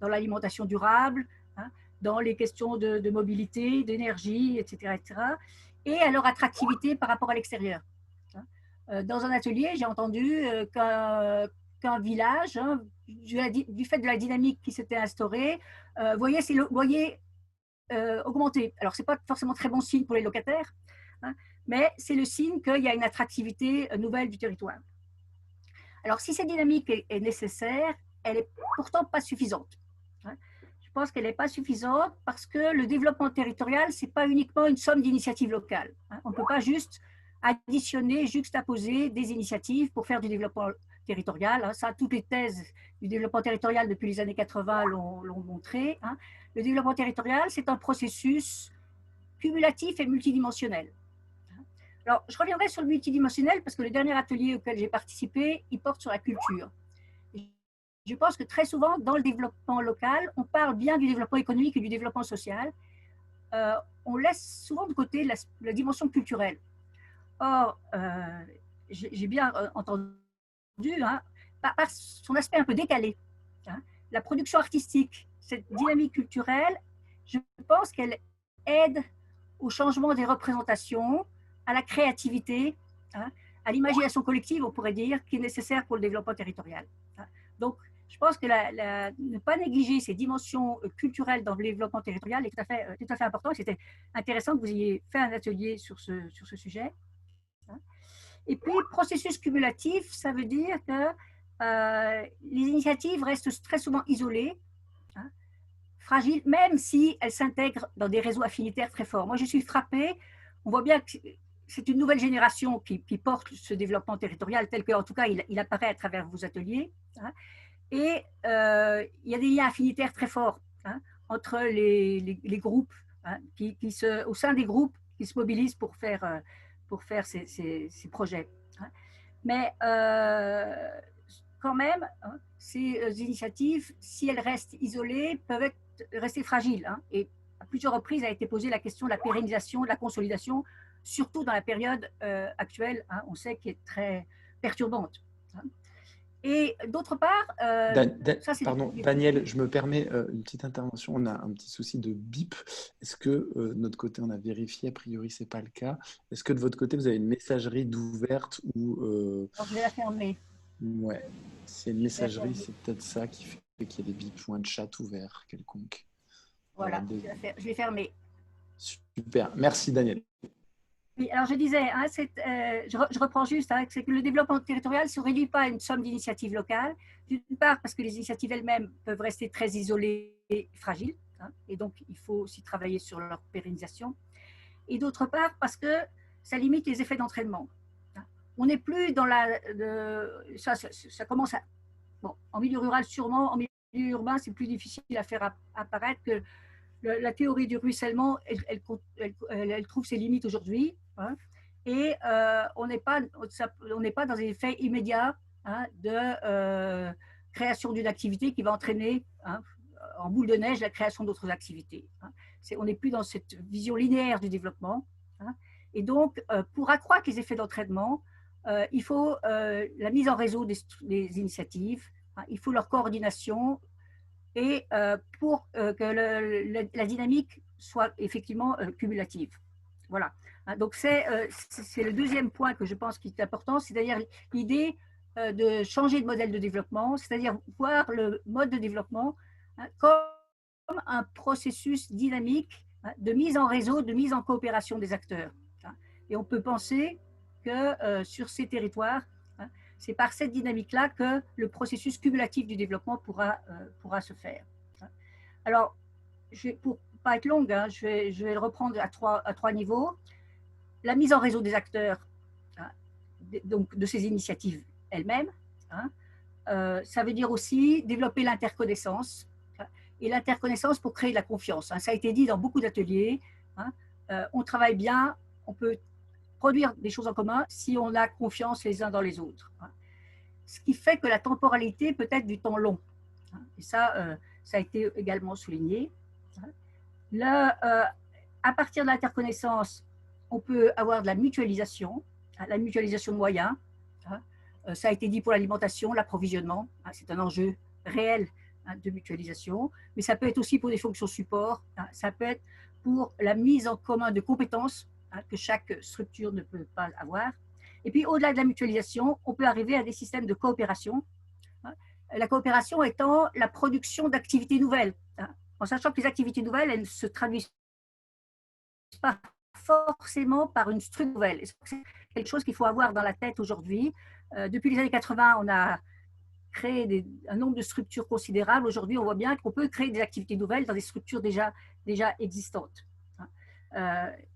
dans l'alimentation durable, dans les questions de mobilité, d'énergie, etc., etc., et à leur attractivité par rapport à l'extérieur. Dans un atelier, j'ai entendu qu'un village, du fait de la dynamique qui s'était instaurée, voyait ses loyers augmenter. Alors, ce n'est pas forcément très bon signe pour les locataires, mais c'est le signe qu'il y a une attractivité nouvelle du territoire. Alors, si cette dynamique est nécessaire, elle n'est pourtant pas suffisante. Je pense qu'elle n'est pas suffisante parce que le développement territorial, ce n'est pas uniquement une somme d'initiatives locales. On ne peut pas juste additionner, juxtaposer des initiatives pour faire du développement territorial. Ça, toutes les thèses du développement territorial depuis les années 80 l'ont montré. Le développement territorial, c'est un processus cumulatif et multidimensionnel. Alors, je reviendrai sur le multidimensionnel parce que le dernier atelier auquel j'ai participé, il porte sur la culture. Je pense que très souvent, dans le développement local, on parle bien du développement économique et du développement social. On laisse souvent de côté la dimension culturelle. Or, j'ai bien entendu, par son aspect un peu décalé, la production artistique, cette dynamique culturelle, je pense qu'elle aide au changement des représentations, à la créativité, à l'imagination collective, on pourrait dire, qui est nécessaire pour le développement territorial. Donc, je pense que ne pas négliger ces dimensions culturelles dans le développement territorial est tout à fait important. C'était intéressant que vous ayez fait un atelier sur ce sujet. Et puis, processus cumulatif, ça veut dire que les initiatives restent très souvent isolées, fragiles, même si elles s'intègrent dans des réseaux affinitaires très forts. Moi, je suis frappée, on voit bien que c'est une nouvelle génération qui porte ce développement territorial tel qu'en tout cas il apparaît à travers vos ateliers. Et il y a des liens affinitaires très forts entre les groupes, au sein des groupes qui se mobilisent pour faire ces projets. Mais quand même, ces initiatives, si elles restent isolées, peuvent rester fragiles. Et à plusieurs reprises a été posée la question de la pérennisation, de la consolidation, surtout dans la période actuelle, on sait qu'elle est très perturbante. Et d'autre part, ça c'est... Pardon, Daniel, je me permets une petite intervention. On a un petit souci de bip. Est-ce que de notre côté, on a vérifié? A priori, ce n'est pas le cas. Est-ce que de votre côté, vous avez une messagerie d'ouverte ou Alors, je vais la fermer. Ouais, c'est une messagerie, c'est peut-être ça qui fait qu'il y a des bips ou un chat ouvert quelconque. Voilà, je l'ai fermé. Super, merci Daniel. Oui, alors je disais, je reprends juste, c'est que le développement territorial ne se réduit pas à une somme d'initiatives locales, d'une part parce que les initiatives elles-mêmes peuvent rester très isolées et fragiles, et donc il faut aussi travailler sur leur pérennisation, et d'autre part parce que ça limite les effets d'entraînement. On n'est plus dans ça commence à... Bon, en milieu rural sûrement, en milieu urbain c'est plus difficile à faire apparaître que la théorie du ruissellement, elle trouve ses limites aujourd'hui. Et on n'est pas dans des effets immédiats de création d'une activité qui va entraîner en boule de neige la création d'autres activités. On n'est plus dans cette vision linéaire du développement. Et donc, pour accroître les effets d'entraînement, il faut la mise en réseau des initiatives, il faut leur coordination, et pour que la dynamique soit effectivement cumulative. Voilà. Donc, c'est le deuxième point que je pense qui est important, c'est-à-dire l'idée de changer de modèle de développement, c'est-à-dire voir le mode de développement comme un processus dynamique de mise en réseau, de mise en coopération des acteurs. Et on peut penser que sur ces territoires, c'est par cette dynamique-là que le processus cumulatif du développement pourra se faire. Alors, pour ne pas être longue, je vais le reprendre à trois niveaux. La mise en réseau des acteurs, donc de ces initiatives elles-mêmes. Ça veut dire aussi développer l'interconnaissance. Et l'interconnaissance pour créer de la confiance. Ça a été dit dans beaucoup d'ateliers. On travaille bien, on peut produire des choses en commun si on a confiance les uns dans les autres. Ce qui fait que la temporalité peut être du temps long. Et ça a été également souligné. À partir de l'interconnaissance, on peut avoir de la mutualisation de moyens. Ça a été dit pour l'alimentation, l'approvisionnement. C'est un enjeu réel de mutualisation, mais ça peut être aussi pour des fonctions support, ça peut être pour la mise en commun de compétences que chaque structure ne peut pas avoir. Et puis, au-delà de la mutualisation, on peut arriver à des systèmes de coopération. La coopération étant la production d'activités nouvelles, en sachant que les activités nouvelles, elles ne se traduisent pas forcément par une structure nouvelle. C'est quelque chose qu'il faut avoir dans la tête aujourd'hui. Depuis les années 80, on a créé un nombre de structures considérables. Aujourd'hui, on voit bien qu'on peut créer des activités nouvelles dans des structures déjà existantes.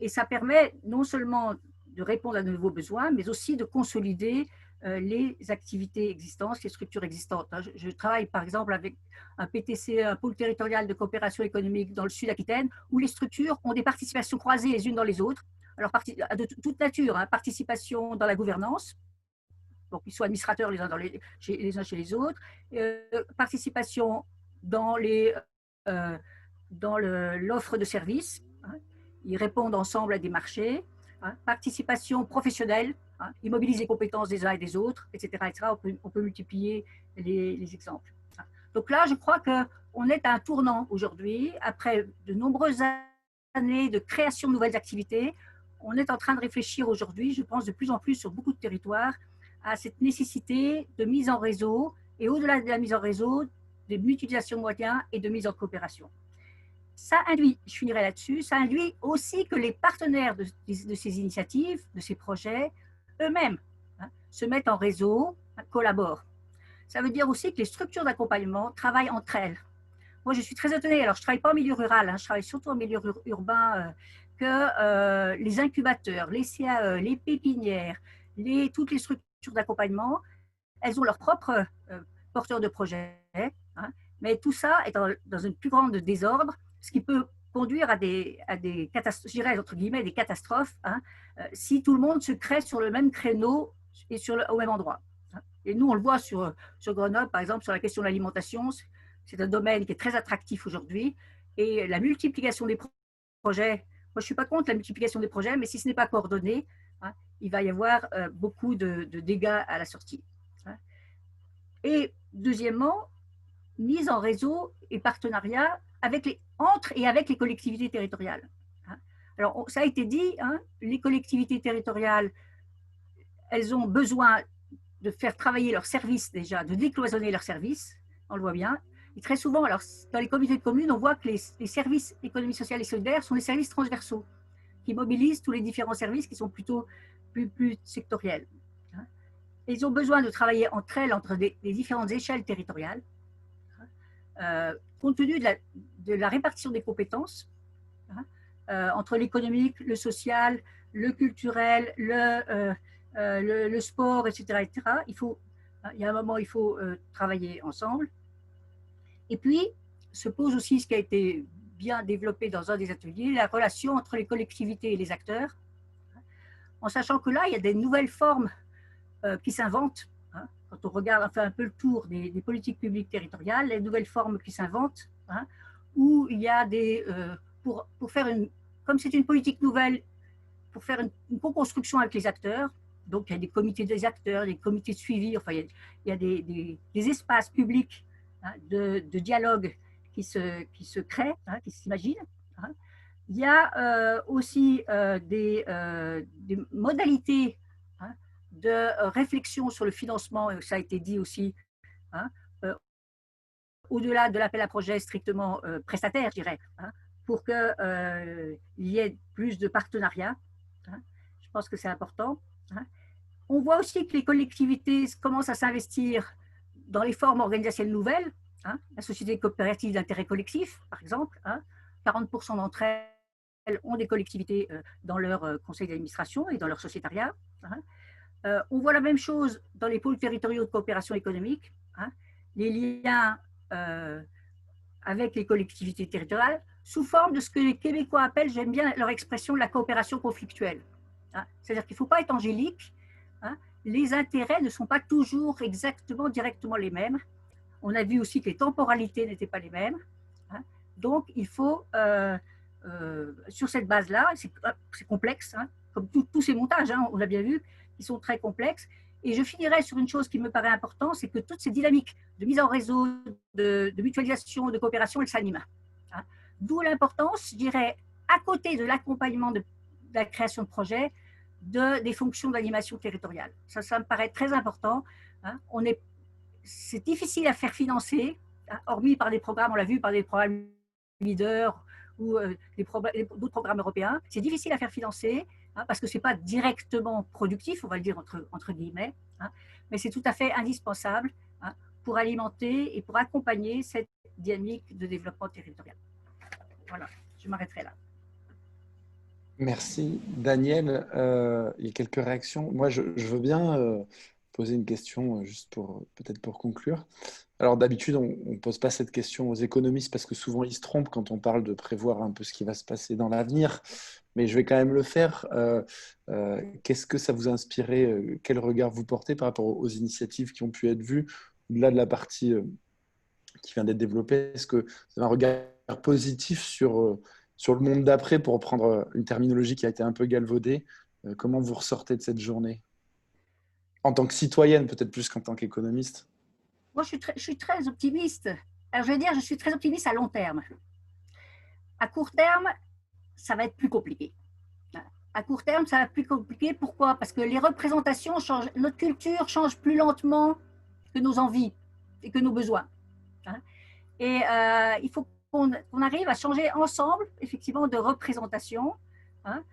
Et ça permet non seulement de répondre à de nouveaux besoins, mais aussi de consolider les activités existantes, les structures existantes. Je travaille par exemple avec un PTC, un pôle territorial de coopération économique dans le Sud-Aquitaine, où les structures ont des participations croisées les unes dans les autres, alors de toute nature, participation dans la gouvernance, donc ils sont administrateurs les uns chez les autres, participation dans l'offre de services, ils répondent ensemble à des marchés, participation professionnelle, ils mobilisent les compétences des uns et des autres, etc. On peut multiplier les exemples. Donc là, je crois qu'on est à un tournant aujourd'hui, après de nombreuses années de création de nouvelles activités. On est en train de réfléchir aujourd'hui, je pense de plus en plus sur beaucoup de territoires, à cette nécessité de mise en réseau et au-delà de la mise en réseau, de mutualisation de moyens et de mise en coopération. Ça induit, je finirai là-dessus, ça induit aussi que les partenaires de ces initiatives, de ces projets, eux-mêmes se mettent en réseau, collaborent. Ça veut dire aussi que les structures d'accompagnement travaillent entre elles. Moi, je suis très étonnée, alors je ne travaille pas en milieu rural, je travaille surtout en milieu urbain, que les incubateurs, les CAE, les pépinières, toutes les structures d'accompagnement, elles ont leurs propres porteurs de projets, mais tout ça est dans une plus grande désordre, ce qui peut conduire à des catastrophes, je dirais entre guillemets des catastrophes, si tout le monde se crée sur le même créneau et au même endroit. Et nous, on le voit sur Grenoble, par exemple, sur la question de l'alimentation, c'est un domaine qui est très attractif aujourd'hui, et la multiplication des projets, moi je ne suis pas contre la multiplication des projets, mais si ce n'est pas coordonné, il va y avoir beaucoup de dégâts à la sortie. Et deuxièmement, mise en réseau et partenariat entre et avec les collectivités territoriales. Alors, ça a été dit, les collectivités territoriales, elles ont besoin de faire travailler leurs services déjà, de décloisonner leurs services, on le voit bien. Et très souvent, alors, dans les communautés de communes, on voit que les services économie sociale et solidaire sont des services transversaux, qui mobilisent tous les différents services qui sont plutôt plus sectoriels. Et ils ont besoin de travailler entre elles, entre les différentes échelles territoriales, compte tenu de la répartition des compétences entre l'économique, le social, le culturel, le sport, etc. Il y a un moment, il faut travailler ensemble. Et puis, se pose aussi ce qui a été bien développé dans un des ateliers, la relation entre les collectivités et les acteurs, en sachant que là, il y a des nouvelles formes qui s'inventent. Quand on regarde, on fait un peu le tour des politiques publiques territoriales, les nouvelles formes qui s'inventent, où il y a pour faire comme c'est une politique nouvelle, pour faire une co-construction avec les acteurs, donc il y a des comités des acteurs, des comités de suivi, enfin il y a des espaces publics de dialogue qui se créent, qui s'imaginent. Il y a aussi des modalités de réflexion sur le financement, ça a été dit aussi, au-delà de l'appel à projet strictement prestataire, je dirais, pour qu'il y ait plus de partenariats. Je pense que c'est important. On voit aussi que les collectivités commencent à s'investir dans les formes organisationnelles nouvelles, la société coopérative d'intérêt collectif, par exemple, 40% d'entre elles ont des collectivités dans leur conseil d'administration et dans leur sociétariat. On voit la même chose dans les pôles territoriaux de coopération économique, les liens avec les collectivités territoriales, sous forme de ce que les Québécois appellent, j'aime bien leur expression, la coopération conflictuelle. C'est-à-dire qu'il ne faut pas être angélique, les intérêts ne sont pas toujours exactement directement les mêmes. On a vu aussi que les temporalités n'étaient pas les mêmes. Donc, il faut, sur cette base-là, c'est complexe, comme tous ces montages, on l'a bien vu, ils sont très complexes, Et je finirai sur une chose qui me paraît importante, c'est que toutes ces dynamiques de mise en réseau, de mutualisation, de coopération, elles s'animent. Hein. D'où l'importance, je dirais, à côté de l'accompagnement de la création de projets, des fonctions d'animation territoriale. Ça me paraît très important. Hein. C'est difficile à faire financer, hein, hormis par des programmes, on l'a vu, par des programmes leaders ou d'autres programmes européens. C'est difficile à faire financer, hein, parce que ce n'est pas directement productif, on va le dire entre guillemets, hein, mais c'est tout à fait indispensable, hein, pour alimenter et pour accompagner cette dynamique de développement territorial. Voilà, je m'arrêterai là. Merci. Daniel, il y a quelques réactions. Moi, je veux bien poser une question juste peut-être pour conclure. Alors d'habitude, on ne pose pas cette question aux économistes parce que souvent ils se trompent quand on parle de prévoir un peu ce qui va se passer dans l'avenir. Mais je vais quand même le faire. Qu'est-ce que ça vous a inspiré? Quel regard vous portez par rapport aux initiatives qui ont pu être vues, au-delà de la partie qui vient d'être développée? Est-ce que vous avez un regard positif sur le monde d'après, pour reprendre une terminologie qui a été un peu galvaudée? Comment vous ressortez de cette journée? En tant que citoyenne, peut-être plus qu'en tant qu'économiste. Moi, je suis très optimiste. Alors, je vais dire, je suis très optimiste à long terme. À court terme, ça va être plus compliqué. À court terme, ça va être plus compliqué. Pourquoi? Parce que les représentations changent, notre culture change plus lentement que nos envies et que nos besoins. Et il faut qu'on arrive à changer ensemble, effectivement, de représentation, hein,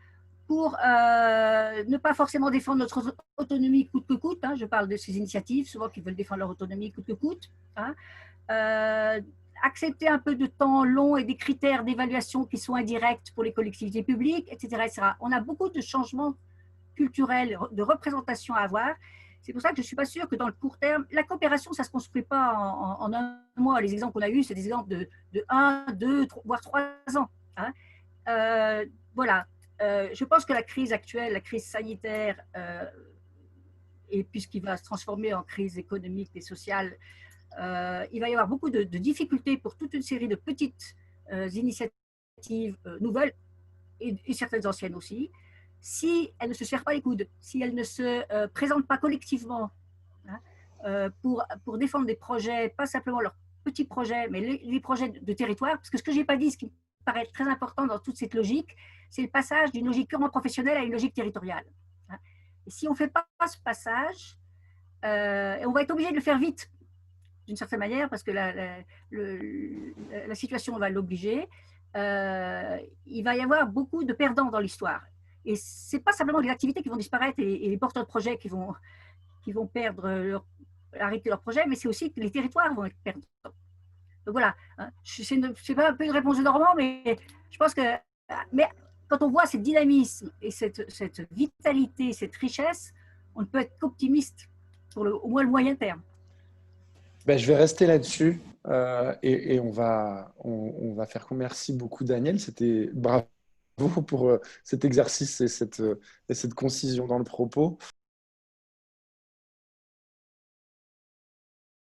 pour ne pas forcément défendre notre autonomie coûte que coûte. Hein, je parle de ces initiatives, souvent qui veulent défendre leur autonomie coûte que coûte. Hein, accepter un peu de temps long et des critères d'évaluation qui sont indirects pour les collectivités publiques, etc., etc. On a beaucoup de changements culturels, de représentation à avoir. C'est pour ça que je ne suis pas sûre que dans le court terme, la coopération, ça ne se construit pas en un mois. Les exemples qu'on a eus, c'est des exemples de 1, 2, 3, voire 3 ans. Hein. Voilà. Je pense que la crise actuelle, la crise sanitaire, et puisqu'il va se transformer en crise économique et sociale, il va y avoir beaucoup de difficultés pour toute une série de petites initiatives nouvelles et certaines anciennes aussi, si elles ne se serrent pas les coudes, si elles ne se présentent pas collectivement, hein, pour défendre des projets, pas simplement leurs petits projets, mais les projets de territoire. Parce que ce que je n'ai pas dit, ce qui me paraît très important dans toute cette logique, c'est le passage d'une logique purement professionnelle à une logique territoriale. Hein. Et si on ne fait pas ce passage, on va être obligé de le faire vite, d'une certaine manière, parce que la situation va l'obliger. Il va y avoir beaucoup de perdants dans l'histoire. Et ce n'est pas simplement les activités qui vont disparaître et les porteurs de projets qui vont arrêter leur projet, mais c'est aussi que les territoires vont être perdants. Donc voilà, hein, c'est pas un peu une réponse de Normand, mais je pense que mais quand on voit ce dynamisme et cette vitalité, cette richesse, on ne peut être qu'optimiste pour au moins le moyen terme. Ben, je vais rester là-dessus et on va faire. Merci beaucoup, Daniel. C'était bravo pour cet exercice et cette concision dans le propos.